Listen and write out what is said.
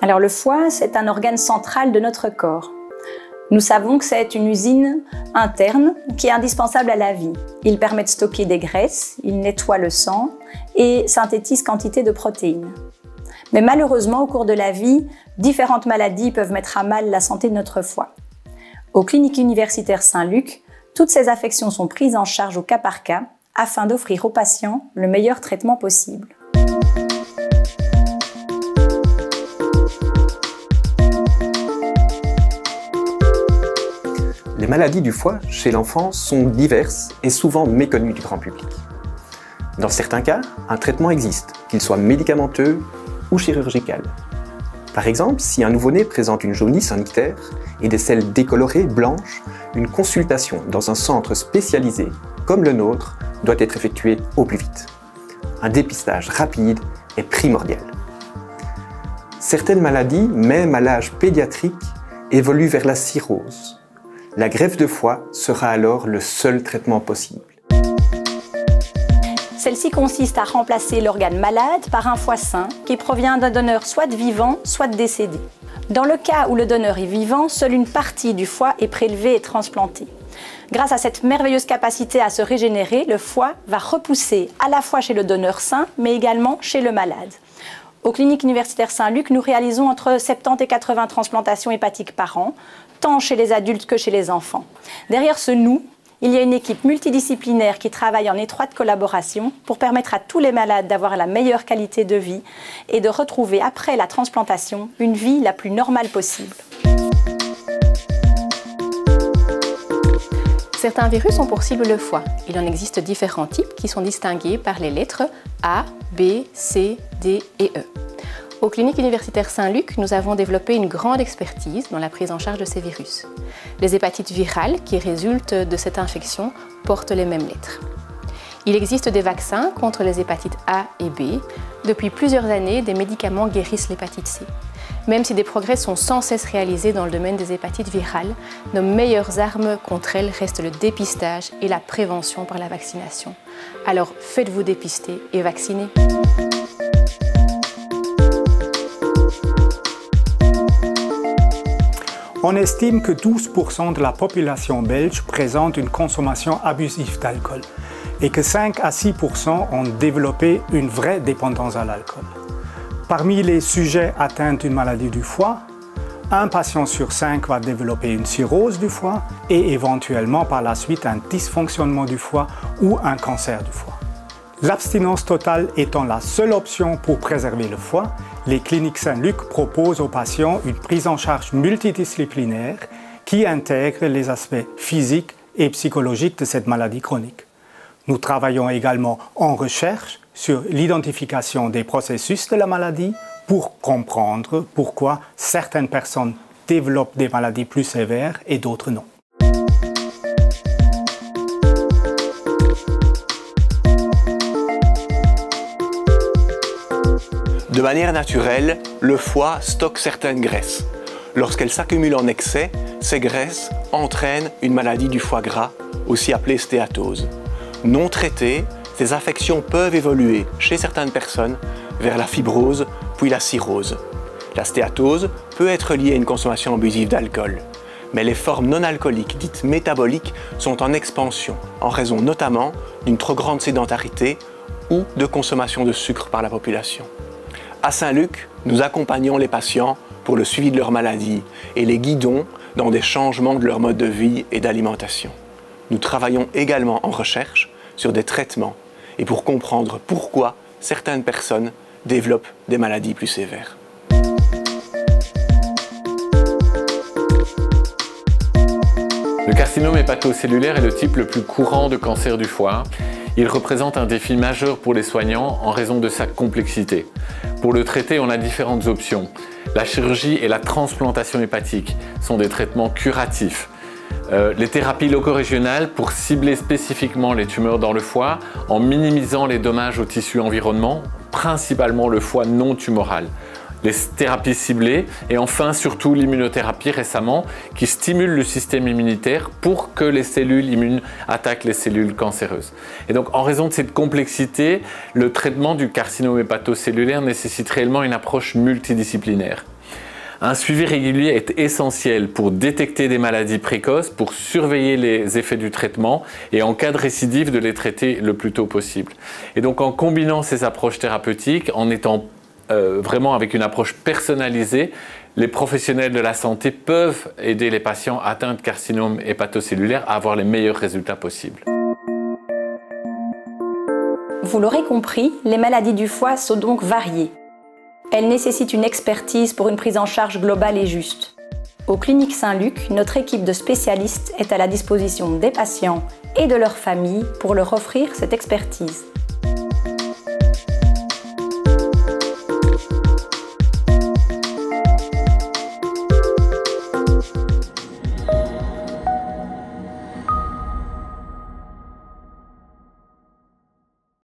Alors le foie, c'est un organe central de notre corps. Nous savons que c'est une usine interne qui est indispensable à la vie. Il permet de stocker des graisses, il nettoie le sang et synthétise quantité de protéines. Mais malheureusement, au cours de la vie, différentes maladies peuvent mettre à mal la santé de notre foie. Aux cliniques universitaires Saint-Luc, toutes ces affections sont prises en charge au cas par cas afin d'offrir aux patients le meilleur traitement possible. Les maladies du foie chez l'enfant sont diverses et souvent méconnues du grand public. Dans certains cas, un traitement existe, qu'il soit médicamenteux ou chirurgical. Par exemple, si un nouveau-né présente une jaunisse en ictère et des selles décolorées blanches, une consultation dans un centre spécialisé comme le nôtre doit être effectuée au plus vite. Un dépistage rapide est primordial. Certaines maladies, même à l'âge pédiatrique, évoluent vers la cirrhose. La greffe de foie sera alors le seul traitement possible. Celle-ci consiste à remplacer l'organe malade par un foie sain qui provient d'un donneur soit vivant, soit décédé. Dans le cas où le donneur est vivant, seule une partie du foie est prélevée et transplantée. Grâce à cette merveilleuse capacité à se régénérer, le foie va repousser à la fois chez le donneur sain, mais également chez le malade. Aux cliniques universitaires Saint-Luc, nous réalisons entre 70 et 80 transplantations hépatiques par an, tant chez les adultes que chez les enfants. Derrière ce nous, il y a une équipe multidisciplinaire qui travaille en étroite collaboration pour permettre à tous les malades d'avoir la meilleure qualité de vie et de retrouver après la transplantation une vie la plus normale possible. Certains virus ont pour cible le foie. Il en existe différents types qui sont distingués par les lettres A, B, C, D et E. Aux cliniques universitaires Saint-Luc, nous avons développé une grande expertise dans la prise en charge de ces virus. Les hépatites virales qui résultent de cette infection portent les mêmes lettres. Il existe des vaccins contre les hépatites A et B. Depuis plusieurs années, des médicaments guérissent l'hépatite C. Même si des progrès sont sans cesse réalisés dans le domaine des hépatites virales, nos meilleures armes contre elles restent le dépistage et la prévention par la vaccination. Alors faites-vous dépister et vacciner. On estime que 12% de la population belge présente une consommation abusive d'alcool et que 5 à 6% ont développé une vraie dépendance à l'alcool. Parmi les sujets atteints d'une maladie du foie, un patient sur 5 va développer une cirrhose du foie et éventuellement par la suite un dysfonctionnement du foie ou un cancer du foie. L'abstinence totale étant la seule option pour préserver le foie, les cliniques Saint-Luc proposent aux patients une prise en charge multidisciplinaire qui intègre les aspects physiques et psychologiques de cette maladie chronique. Nous travaillons également en recherche sur l'identification des processus de la maladie pour comprendre pourquoi certaines personnes développent des maladies plus sévères et d'autres non. De manière naturelle, le foie stocke certaines graisses. Lorsqu'elles s'accumulent en excès, ces graisses entraînent une maladie du foie gras, aussi appelée stéatose. Non traitées, ces affections peuvent évoluer chez certaines personnes vers la fibrose puis la cirrhose. La stéatose peut être liée à une consommation abusive d'alcool, mais les formes non alcooliques dites métaboliques sont en expansion en raison notamment d'une trop grande sédentarité ou de consommation de sucre par la population. À Saint-Luc, nous accompagnons les patients pour le suivi de leur maladie et les guidons dans des changements de leur mode de vie et d'alimentation. Nous travaillons également en recherche sur des traitements et pour comprendre pourquoi certaines personnes développent des maladies plus sévères. Le carcinome hépatocellulaire est le type le plus courant de cancer du foie. Il représente un défi majeur pour les soignants en raison de sa complexité. Pour le traiter, on a différentes options. La chirurgie et la transplantation hépatique sont des traitements curatifs. Les thérapies loco-régionales pour cibler spécifiquement les tumeurs dans le foie en minimisant les dommages au tissu environnement, principalement le foie non tumoral. les thérapies ciblées et enfin surtout l'immunothérapie récemment qui stimule le système immunitaire pour que les cellules immunes attaquent les cellules cancéreuses. Et donc en raison de cette complexité, le traitement du carcinome hépatocellulaire nécessite réellement une approche multidisciplinaire. Un suivi régulier est essentiel pour détecter des maladies précoces, pour surveiller les effets du traitement et en cas de récidive de les traiter le plus tôt possible. Et donc en combinant ces approches thérapeutiques, en étant vraiment avec une approche personnalisée, les professionnels de la santé peuvent aider les patients atteints de carcinome hépatocellulaire à avoir les meilleurs résultats possibles. Vous l'aurez compris, les maladies du foie sont donc variées. Elles nécessitent une expertise pour une prise en charge globale et juste. Aux Cliniques Saint-Luc, notre équipe de spécialistes est à la disposition des patients et de leurs familles pour leur offrir cette expertise.